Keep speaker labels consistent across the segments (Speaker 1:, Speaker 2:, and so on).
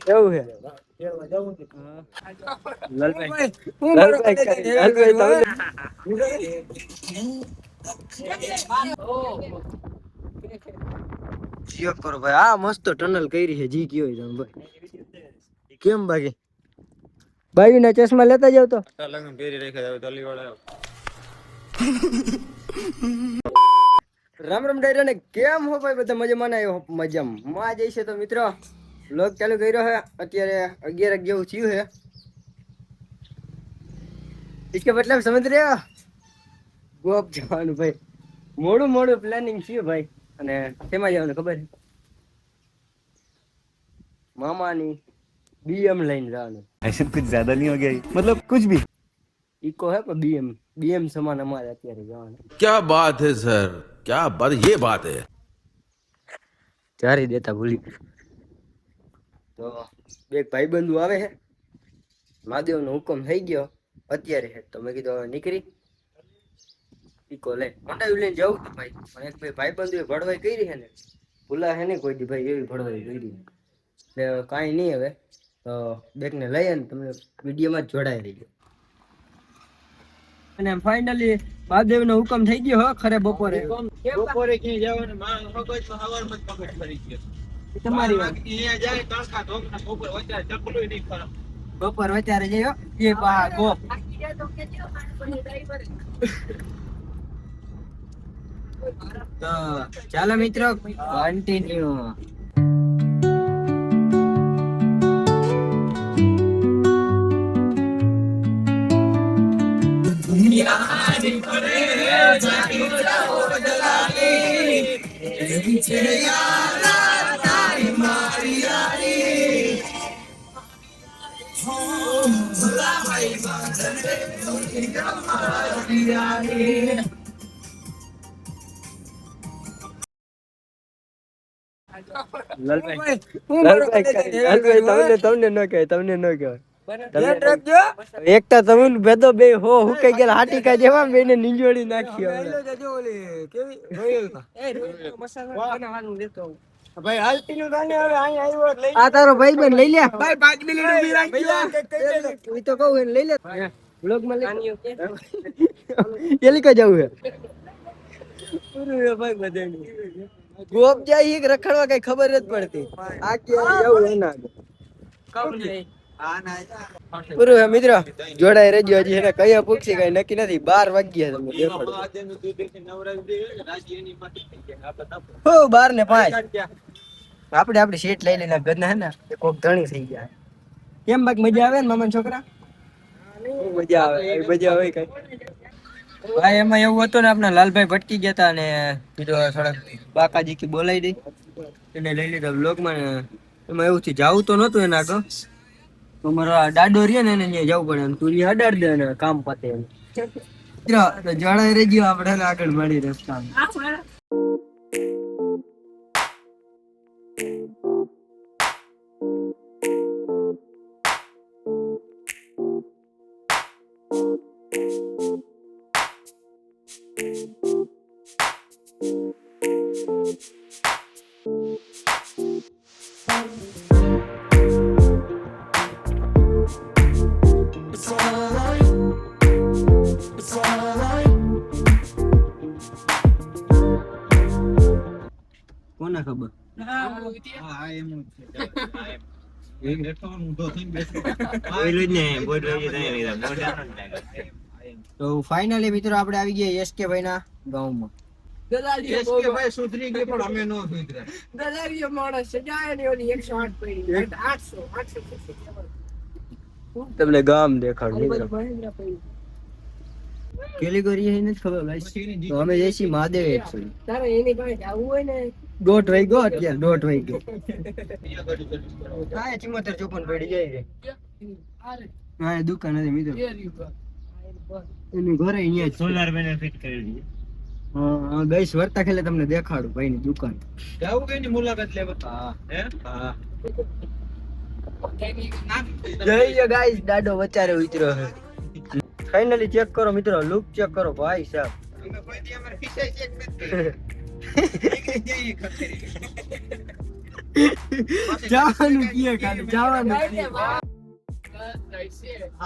Speaker 1: કેવું છે લાલભાઈ ચેક કરો ભાઈ આ મસ્ત ટનલ કરી છે જી કયો તમે ભાઈ કેમ બાકી બાકી ના ચશ્મા લેતા જાવ તો રામ રામ ડાયરા ને કેમ હો ભાઈ બધા મજામાં ના મજામાં જઈશે તો મિત્રો વ્લોગ ચાલુ કર્યો છે અત્યારે 11 જેવું થયું છે इसके मतलब समझ रहे हो ગોપ જવાનું ભાઈ મોડું પ્લાનિંગ છે ભાઈ અને કેમાં જવાનું ખબર છે મામાની બીએમ લઈને જવાનું
Speaker 2: ऐसे कुछ ज्यादा नहीं हो गया मतलब कुछ भी
Speaker 1: इको है पर बीएम સમાન અમારે અત્યારે જવાનું
Speaker 3: क्या बात है सर क्या बात ये बात है
Speaker 1: ચારી દેતા ભૂલી તો બે ભાઈબંધુ આવે છે મહાદેવનો હુકમ થઈ ગયો અત્યારે તો મેં કીધું હવે નીકળી ઈકો લે મોટા લઈને જવું તો ભાઈ પણ એક બે ભાઈબંધુ ભડવાઈ કરી છે ને ભૂલા છે ને કોઈ દી ભાઈ એવી ભડવાઈ કરી એટલે કાંઈ નહીં હવે તો બેગને લઈ ને તમે વિડીયોમાં જોડાઈ રહીજો અને ફાઇનલી મહાદેવનો હુકમ થઈ ગયો હો ખરે બપોરે ક્યાં જવાનું તમારી વાત બપોર વચારે જયો એ પા ગોપ તો ચાલો મિત્રો કન્ટિન્યુ તમને ન કહેવાય એકતા તમને ભેદો બે હો હું કઈ ગયેલા હાટીકા જેવા બેને નીંજોડી નાખી ભાઈ હાલતી નું ગાને હવે અહીં આવ્યો લઈ આ તારો ભાઈ બન લઈ લે ભાઈ 5 મિનિટ ઊભી રાખજો ઈ તો કહું લઈ લે વ્લોગ માં લઈ કેલી કા જાવ હે પૂરું ભાઈ બધાની ગોપ જાય એક રખડવા કઈ ખબર જ પડતી આ કે જાવ એના કમ નહીં પૂરું હે મિત્રો જોડાઈ રહેજો હજી એને કયા પૂછી કઈ નક્કી નથી 12 વાગ્યા તમને દેખાડો હો 12 ને 5 આપણે સીટ લઈ લેના ગદના હે ને કોક ધણી થઈ ગયા કેમ બાકી મજા આવે ને મામા છોકરા મજા આવે કઈ ભાઈ એમાં એવું હતું ને આપણા લાલભાઈ ભટકી ગયા હતા અને કીધું થોડાક બાકાજી કી બોલાવી દઈ એને લઈ લીધા વ્લોગમાં એમાં એવું થી જાવું તો નતું એના આગળ તો મારો દાડો રહ્યો ને એને ત્યાં જવું પડે તું ત્યાં અડાડ દે ને કામ પતે એમ જણાઈ રહી ગયો આપણે આગળ મળી રસ્તા કોને ખબર તો ફાઇનલી મિત્રો આપણે આવી ગયા એસકે ભાઈ ના ગામમાં તમને ગામ દેખાડું કેલી કરી નથી ખબર ભાઈ તો અમે જઈશી મહાદેવ તારે એની પાસે જવું હોય ને દોઢ વાઈ ગયો અત્યારે દોઢ વાઈ ગયો હા 74 54 પડી જાય રે હા દુકાન હતી મિત્રો એનું ઘરે અહીંયા સોલાર પેનલ ફિટ કરી દીધી હા ગઈસ વર્તા ખેલે તમને દેખાડું ભાઈ ની દુકાન જાવું કઈ ની મુલાકાત લેવા હા જય ગાઈસ દાડો વચારે ઉતર્યો છે ફાઇનલી ચેક કરો મિત્રો લુક ચેક કરો ભાઈ સાહેબ જવાનું કીએ ખાલી જવાનું કીએ.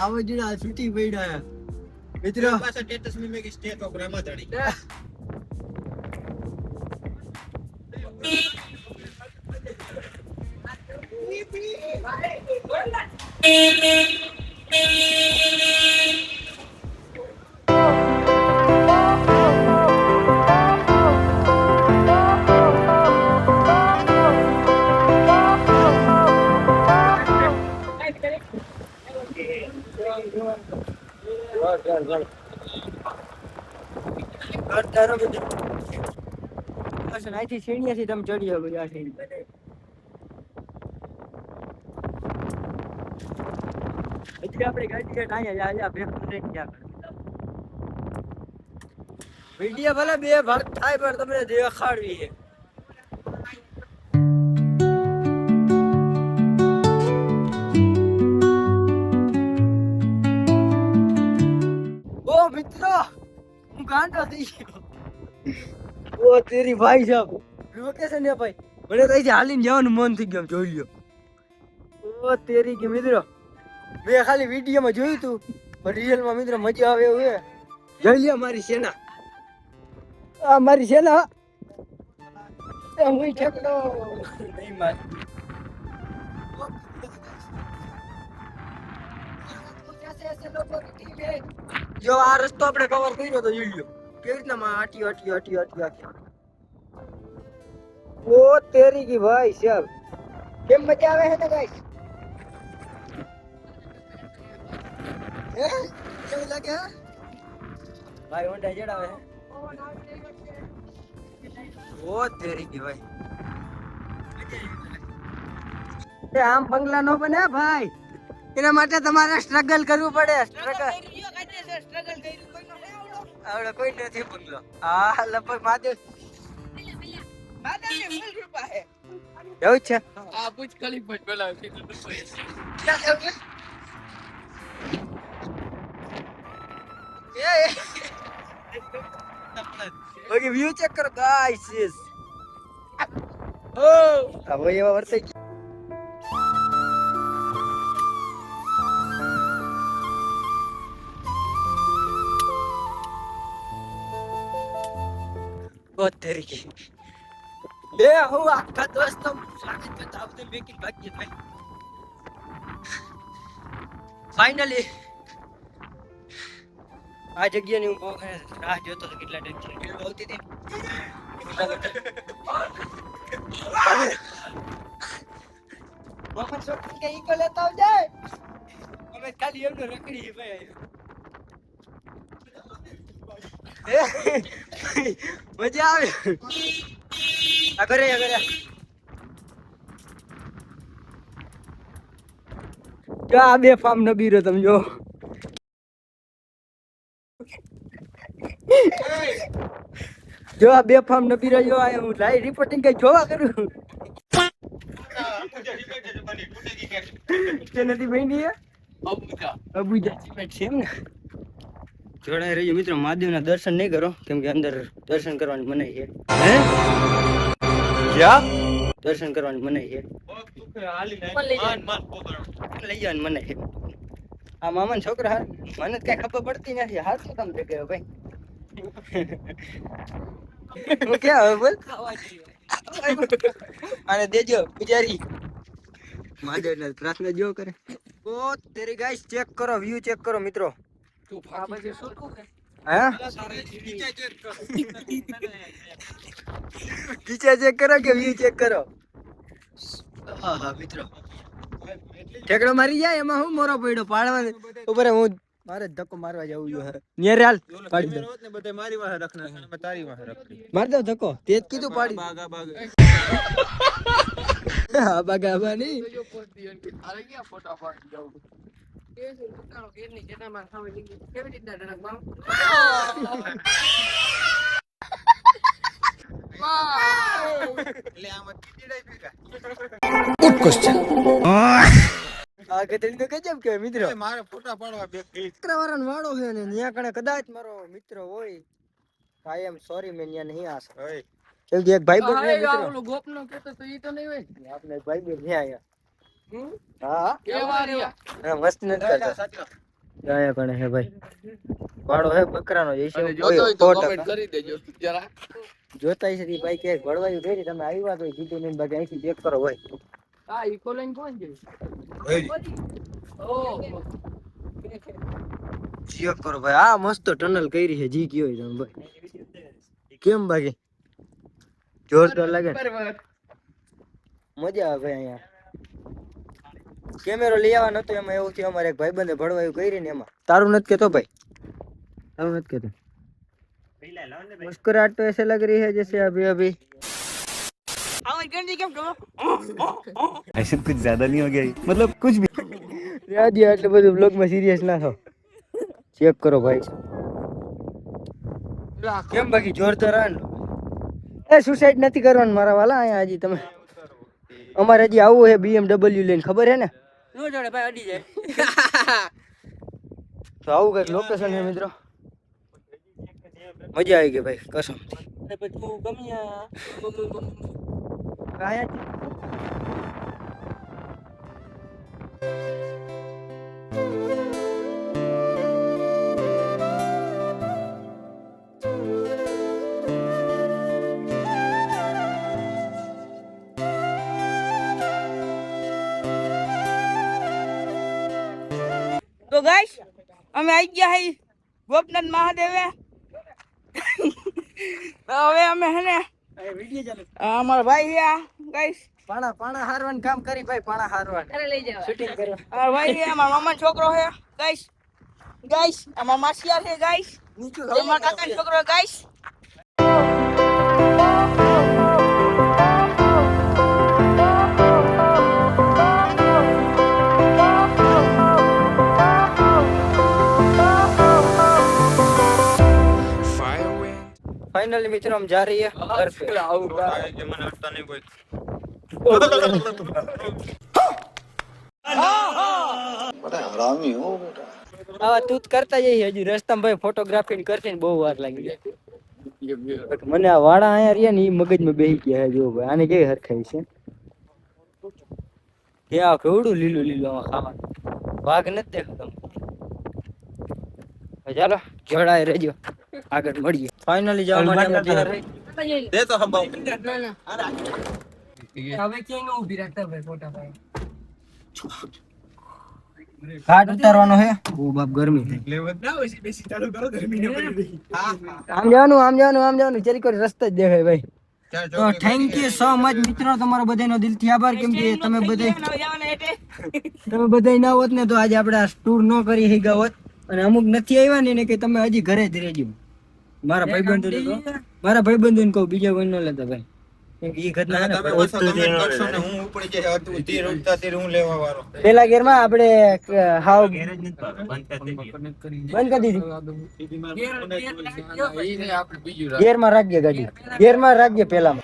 Speaker 1: આવો જ આ છૂટી પડ્યા મિત્રો.
Speaker 4: પાછા સ્ટેટસ મે મેં સ્ટેટ ઓફ રમાદાડી
Speaker 1: અહીંથી સીણીયાથી તમે ચડી શકો આ સીડી. હજી આપણે ગાડી અહીંયા વિડીયો ભલે બે ભાગ થાય પણ તમને દેખાડવી છે. ઓ મિત્રો હું ગાંડો થઈ ગયો. ઓ તેરી ભાઈ સાહેબ લોકેશન ને ભાઈ મને તો અહીંથી હાલીને જવાનું મન થઈ ગયું જોઈ લ્યો. ઓ તેરી કે મિત્રો મેં ખાલી વિડીયોમાં જોયું તું પણ રિયલમાં મિત્રો મજા આવે એવું છે. જોઈ લ્યો મારી સેના. આ મારી સેના હું ઠેકડો નહીં મારી. જો આ રસ્તો આપણે કવર કર્યો તો જોઈ લ્યો કેવી રીતના માં આટી. ઓ તેરી કી ભાઈ સાહેબ કેમ મજા આવે છે ને ગાઈસ? કેવું લાગે ભાઈ? હોન્ડા જડાવે છે. ઓ તેરી કી ભાઈ આમ બંગલા નો બને ભાઈ. એના માટે તમારે સ્ટ્રગલ કરવું પડે. આવડે કોઈ નથી બંગલો. હા લગભગ મહાદેવ એવું છે. ઓકે વ્યૂ ચેક કરો ગાઈસ. ઓ હવે એવા વર્તે તરીકે બે હું આખા દોસ્તો સ્વાગત કરતા આવતે બેકિંગ બાકી ભાઈ. ફાઇનલી આ જગ્યાની હું બહુ રાહ જોતો હતો. કેટલા ટાઈમ થી આવતી હતી. બાપા છોકરી કે ઈકો લેતા આવજે. અમે ખાલી એમને રખડી ભાઈ. મજા આવે. અગરે જો આ બે ફાર્મ નબીરો તમે જો. જો આ બે ફાર્મ નબીરો જો આ હું લાઈવ રિપોર્ટિંગ કઈ જોવા કરું. તે નથી બની હે અબુજા સિમેન્ટ છે એમ ને. જોડાઈ રહ્યો મિત્રો. મહાદેવના દર્શન નહીં કરો કેમ કે અંદર દર્શન કરવાની મનાઈ છે. હે
Speaker 2: क्या
Speaker 1: દર્શન કરવાની મનાઈ છે. લઈ જવાની મનાઈ છે. આ મામાના છોકરા હાર મને કઈ ખબર પડતી નથી. હાથ તો તમે ગયો ભાઈ. હું ક્યાં હવે બોલ અને દેજો પૂજારી મહાદેવના પ્રાર્થના જો કરે. ઓ તેરી ગાઈસ ચેક કરો વ્યૂ ચેક કરો મિત્રો. નીચે ચેક કરો કે વ્યૂ ચેક કરો. હા મિત્રો ઠેકડો મારી જાય એમાં હું મોરો પડ્યો પાડવા ઉપર. હું મારે ધક્કો મારવા જવું જોઈએ. નિયર હાલ પાડી દો.
Speaker 4: બધે મારી વાહે રખના છે મે તારી વાહે રખડી.
Speaker 1: માર દો ધક્કો. તે જ કીધું પાડી.
Speaker 4: બાગા બાગા
Speaker 1: હા બાગા નહીં.
Speaker 4: એટલે આમાં કીડીડાઈ ભેગા.
Speaker 1: આ ગધેડી તો ગજબ કે મિત્રો.
Speaker 4: મારે ફોટા પાડવા બે
Speaker 1: વાળાનો વાળો છે ને ત્યાં કણે કદાચ મારો મિત્ર હોય. આઈ એમ સોરી મેં ત્યાં નહીં આ
Speaker 4: ઓય
Speaker 1: એક દી એક ભાઈ
Speaker 5: હા,
Speaker 1: બંધ
Speaker 5: એ આ ઓલો ગોપનો કહેતો તો ઈ તો નહીં હોય ને.
Speaker 1: આપણે એક ભાઈ બંધ આયા
Speaker 5: હમ?
Speaker 1: હા
Speaker 5: કેવા રહ્યા?
Speaker 1: હા મસ્ત નથી કરતા આયા કણે હે ભાઈ વાળો હે બકરાનો જઈશે
Speaker 5: અને જોતો હોય તો comment કરી દેજો જરા.
Speaker 1: જોતા હશે ઈ ભાઈ કે ઘડવાયું કરી તમે આવ્યા તો કીધું નહીં બાકી અહીંથી ચેક કરો ભાઈ
Speaker 5: હા, ઈ કોલેન કોણ છે? ઓહો.
Speaker 1: ચેક કરો ભાઈ આ મસ્ત ટનલ કરી છે જી કયો તમે ભાઈ કેમ બાકી જોરદાર લાગે ને?
Speaker 5: બરાબર.
Speaker 1: મજા આવે અહીંયા કેમેરો લઈ આવવા નતો એમાં એવું થયું અમારે એક ભાઈબંધે ભળવાયું કરી ને એમાં તારું નથી કેતો ભાઈ તારું નથી કેતો मुस्कुराहट तो ऐसे लग रही है जैसे अभी अभी
Speaker 2: ऐसे कुछ ज्यादा नहीं हो गया मतलब कुछ भी
Speaker 1: याद यार એટલે બધું બ્લોગ માં સિરિયસ ના થાઓ ચેક કરો ભાઈ કેમ બાકી જોરદાર આન એ સુસાઇડ નથી કરવાનું મારા વાલા અહીંયા હજી તમે અમારે હજી આવું છે BMW લઈને ખબર હે ને નો જોડે ભાઈ અડી જાય તો આવું કઈક લોકેશન છે મિત્રો મજા આવી ગઈ ભાઈ કસમ પછી તું ગમ્યા
Speaker 6: તો ગાઈસ અમે આવી ગયા હઈ ગોપનાથ મહાદેવે હવે અમે હે ને અમારા ભાઈ છે ગાઈસ
Speaker 1: પાણા પાણા હારવાનું કામ કરી ભાઈ પાણા હારવાનું
Speaker 6: અરે લઈ જાવ
Speaker 1: શૂટિંગ કરવા
Speaker 6: અમારા ભાઈ છે અમારા મામાનો છોકરો છે ગાઈસ ગાઈસ અમારા માસિયા છે ગાઈસ અમારા કાકાનો છોકરો ગાઈસ
Speaker 1: फाइनली मित्रों हम जा रही है घर पे
Speaker 4: કે મને હટતા નહીં કોઈ
Speaker 1: આવા તું જ કરતા જઈએ હજી રસ્તામાં ભાઈ ફોટોગ્રાફી કરશે ને બહુ વાર લાગી જાય મને આ વાળા અહીંયા રહ્યા ને એ મગજમાં બેસી ગયા છે જો ભાઈ આને કેવી હરખાઈ છે કે આ કેવડું લીલું લીલું આમાં ખાવાનું વાઘ નથી દેખાતો ચાલો જોડાય રહેજો આગળ મળીએ ફાઇનલી જવા માટે અમે તૈયાર થઈ
Speaker 4: દે તો હબાવ
Speaker 5: હવે ક્યાંય ન ઊભી રાખતા ભાઈ ફોટા ભાઈ.
Speaker 1: ઘાટ ઉતારવાનો હે ઓ બાપ ગરમી થાય આમ જવાનું ચેરી કરી રસ્તો જ દેખાય ભાઈ તો થેન્ક યુ સો મચ મિત્રો તમારો બધાનો દિલથી આભાર કેમ કે તમે બધા ના હોત ને તો આજે આપણે આ ટૂર ન કરી શક્યા હોત અને અમુક નથી આવ્યા ને કે તમે હજી ઘરે જ રહેજો મારા ભાઈબંધોને કહું બીજા કોઈ ન લેતા ભાઈ કેમ કે ઈ ઘટના હે ને
Speaker 4: તમે પાછા કમેન્ટ કરશો ને હું ઉપડી જાય હતું તીર ઉડતા તીર હું લેવા વાળો
Speaker 1: પેલા ગેરમાં આપણે હાવ બંધ કરી દીધી
Speaker 5: ઈ ને આપણે બીજું
Speaker 1: ગેરમાં રાખજે ગાડી ગેરમાં રાખજે પેલામાં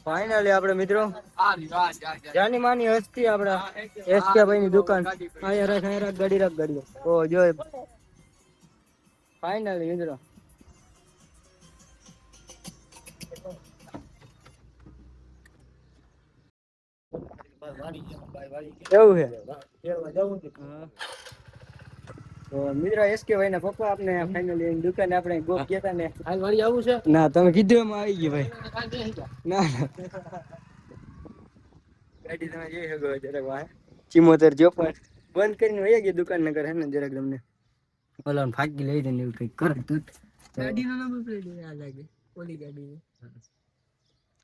Speaker 1: ફાઇનલી આપણે મિત્રો જાની માની હસ્તી આપડા એસકે ભાઈ ની દુકાન અહીંયા રાખ ગાડી ઓ જો ફાઇનલી મિત્રો એવું છે તો મિત્રો એસકે ભાઈ ના પપ્પા આપણે ફાઇનલી દુકાને આપણે ગોપ ગયા હતા ને
Speaker 5: હાલ વાળી આવું છે
Speaker 1: ના તમે કીધું એમાં આવી ગયું ભાઈ ના ગાડી તમે જોઈ શકો જરાક વાહ ચિમોતેર જો પણ બંધ કરીને વહી ગઈ દુકાન નગર હે ને જરાક તમને ઓલા ફાકી લઈ દે ને એવું કઈ કરે તું
Speaker 5: ગાડીનો નંબર પ્લેટ આ લાગે ઓલી ગાડી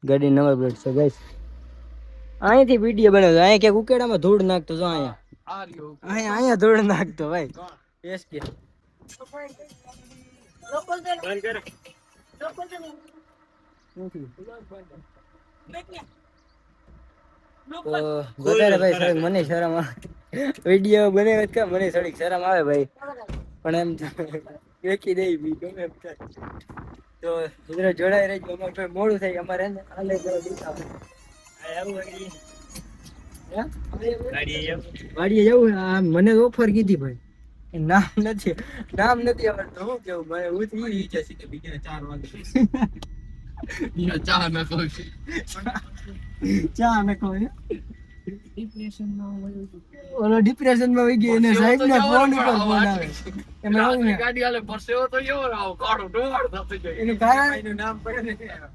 Speaker 1: ગાડી નંબર પ્લેટ છે ગાઈસ અહીંથી વિડીયો બનાવતો અહીંયા ક્યાંક ઉકેડામાં ધૂળ નાખતો જો અહીંયા
Speaker 5: આ રહ્યો
Speaker 1: અહીંયા ધૂળ નાખતો ભાઈ એસકે તો વધારે ભાઈ થોડીક મને શરમ આવે વિડીયો બનાવે કે મને થોડીક શરમ આવે ભાઈ પણ એમ દેખી દઈ બી ગમે એમ થાય તો મિત્રો જોડાઈ રહેજો અમારે ભાઈ મોડું થાય અમારે હે ને હાલે કરો દીધા વાડીએ જવું આ મને ઓફર કીધી ભાઈ નામ નથી આવડતું હું કેવું મને હું તો ઈ ઈચ્છા છે કે બીજા 4 વાગે
Speaker 5: ચા ન કહું
Speaker 1: ચા ન કહું ઓલો ડિપ્રેશન માં વહી ગયો એને સાહેબ ના ફોન ઉપર ફોન આવે એમાં આવું ને
Speaker 5: ગાડી હાલે પરસેવો તો એવો રાવ કાળો ડોળ થતો જાય
Speaker 1: એનું કારણ એનું નામ પડે ને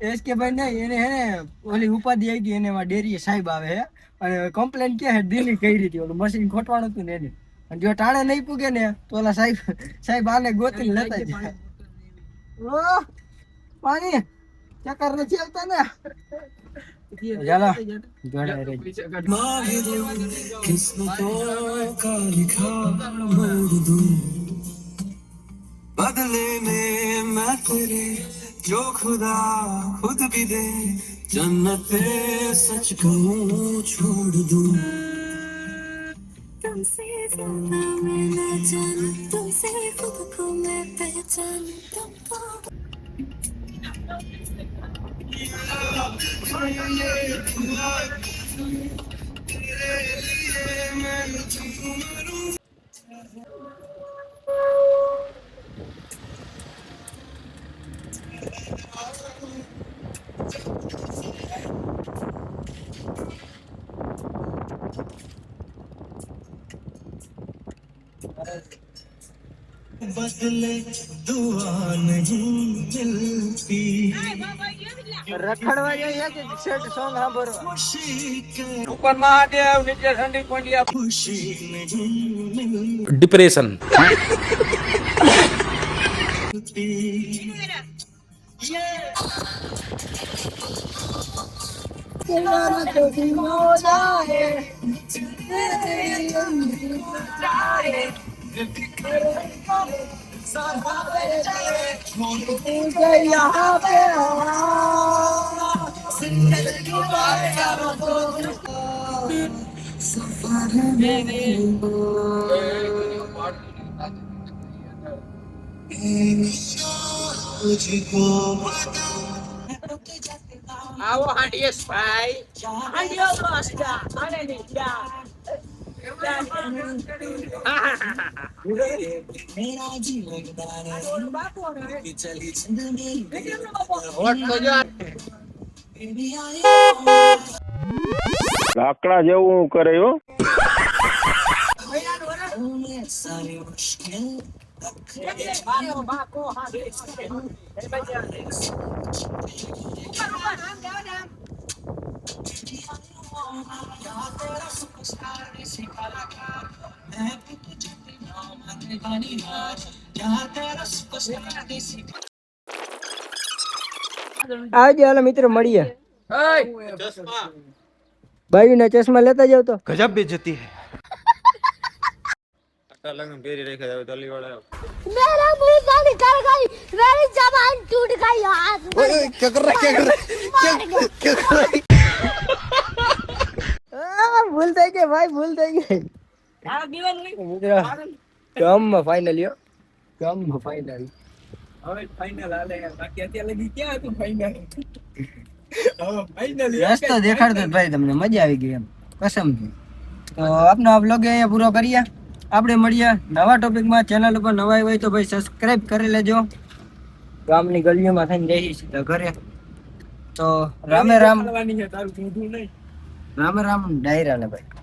Speaker 1: એસકે ભાઈ નહીં એને હે ને ઓલી ઉપાધિ આવી ગઈ એને એમાં ડેરીએ સાહેબ આવે હે અને કમ્પ્લેન કે હે દિલ્હી કરી હતી ઓલું મશીન ખોટવાનું હતું ને એને અને જો ટાણે નહીં પૂગે ને તો ઓલા સાહેબ આને ગોતીને લેતા જાય ઓ પાણી ચક્કર નથી આવતા ને ચાલો જોડાઈ રહેજો
Speaker 7: बदले में मैं तेरे जो खुदा खुद भी दे जन्नत पे सच कहूँ छोड़ दूँ
Speaker 8: तुमसे ज्यादा मैं न जानूं तुमसे खुद को मैं पहचानूं तुमको
Speaker 7: बदले दुआ नहीं मिलती
Speaker 1: રખડવા જાય કે સેટ સોંગ સાંભળવા
Speaker 7: खुशी के
Speaker 5: ઉપર મહાદેવ નીચે ઠંડી કોંડિયા
Speaker 7: खुशी नहीं मिलती
Speaker 3: डिप्रेशन
Speaker 5: આવો હાંડીએસ ભાઈ
Speaker 6: હાંડિયો દોસ્તા આને ની જા
Speaker 7: मेरा जी लगता
Speaker 6: બાપુ
Speaker 7: है चली जिंदगी
Speaker 5: હોટ તો જો
Speaker 9: લાકડા જેવું કરે હો
Speaker 7: सारी मुश्किल
Speaker 6: બાપુ બાપુ હા
Speaker 1: આજે હાલો મિત્રો મળીએ
Speaker 5: ચશ્મા
Speaker 1: બાયુ ના ચશ્મા લેતા જાવ તો
Speaker 2: गजब बेइज्जती है
Speaker 4: આટલા લગન ફેરી રાખ્યા હવે તલી વાળા
Speaker 8: मेरा मुंह का निकल गई मेरी जबान टूट गई हाथ
Speaker 2: क्या कर रहा
Speaker 1: ભૂલ થઈ ગઈ ભાઈ ભૂલ થઈ ગઈ
Speaker 6: આ દીવાન નહીં
Speaker 1: મિત્રો ગામમાં ફાઇનલ યો ગામમાં ફાઇનલ
Speaker 5: હવે ફાઇનલ હાલે બાકી અત્યારે લગી ક્યાં હતું ફાઇનલ હવે ફાઇનલ
Speaker 1: રસ્તો દેખાડતો જ ભાઈ તમને મજા આવી ગઈ એમ કસમથી તો આપનો આ બ્લોગ અહીંયા પૂરો કરીએ આપણે મળીએ નવા ટોપિકમાં ચેનલ ઉપર નવા હોય તો ભાઈ સબસ્ક્રાઇબ કરી લેજો ગામની ગલીઓમાં થઈને જઈશ તો ઘરે તો રામે રામ
Speaker 5: છે તારું ઊંધું નહીં
Speaker 1: રામ રામ ડાયરા ને ભાઈ